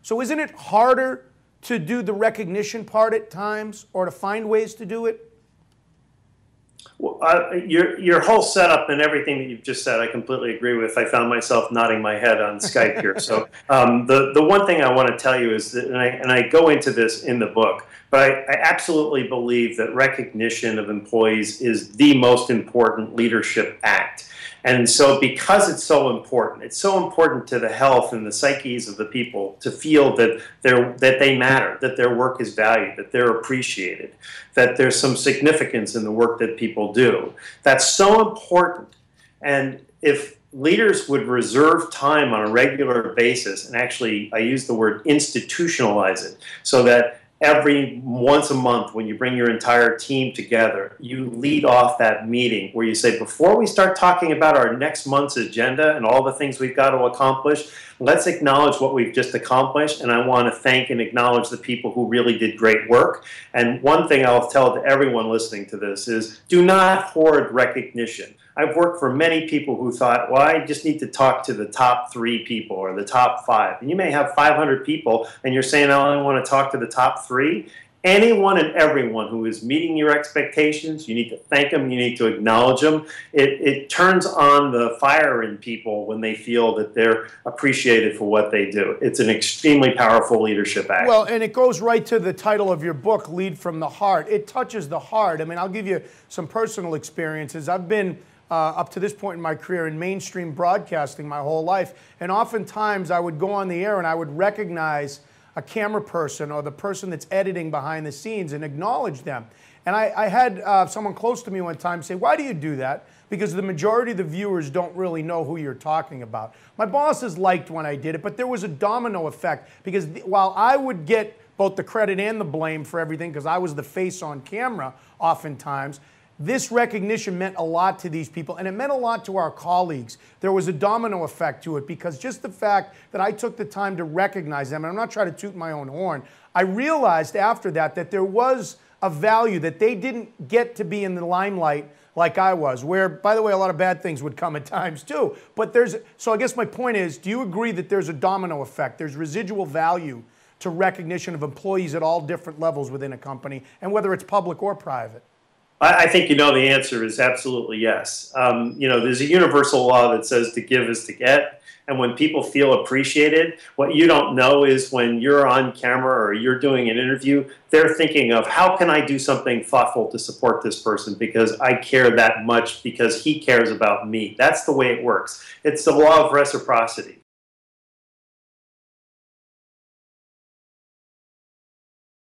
So isn't it harder to do the recognition part at times, or to find ways to do it? Well, your whole setup and everything that you've just said, I completely agree with. I found myself nodding my head on Skype here. So the one thing I want to tell you is that, and I go into this in the book, but I absolutely believe that recognition of employees is the most important leadership act. And so because it's so important to the health and the psyches of the people to feel that they matter, that their work is valued, that they're appreciated, that there's some significance in the work that people do. That's so important. And if leaders would reserve time on a regular basis, and actually I use the word institutionalize it, so that once a month when you bring your entire team together, you lead off that meeting where you say, before we start talking about our next month's agenda and all the things we've got to accomplish, let's acknowledge what we've just accomplished, and I want to thank and acknowledge the people who really did great work. And one thing I'll tell to everyone listening to this is, do not hoard recognition. I've worked for many people who thought, well, I just need to talk to the top 3 people or the top 5. And you may have 500 people and you're saying, I only want to talk to the top 3. Anyone and everyone who is meeting your expectations, you need to thank them, you need to acknowledge them. It turns on the fire in people when they feel that they're appreciated for what they do. It's an extremely powerful leadership act. Well, and it goes right to the title of your book, Lead from the Heart. It touches the heart. I mean, I'll give you some personal experiences. I've been up to this point in my career in mainstream broadcasting my whole life. And oftentimes I would go on the air and I would recognize a camera person or the person that's editing behind the scenes and acknowledge them. And I had someone close to me one time say, why do you do that? Because the majority of the viewers don't really know who you're talking about. My bosses liked when I did it, but there was a domino effect, because while I would get both the credit and the blame for everything, because I was the face on camera oftentimes, this recognition meant a lot to these people, and it meant a lot to our colleagues. There was a domino effect to it, because just the fact that I took the time to recognize them, and I'm not trying to toot my own horn, I realized after that that there was a value, that they didn't get to be in the limelight like I was, where, by the way, a lot of bad things would come at times too. But so I guess my point is, do you agree that there's a domino effect? There's residual value to recognition of employees at all different levels within a company, and whether it's public or private? I think the answer is absolutely yes. There's a universal law that says to give is to get. And when people feel appreciated, what you don't know is when you're on camera or you're doing an interview, they're thinking of, how can I do something thoughtful to support this person because I care that much, because he cares about me. That's the way it works. It's the law of reciprocity.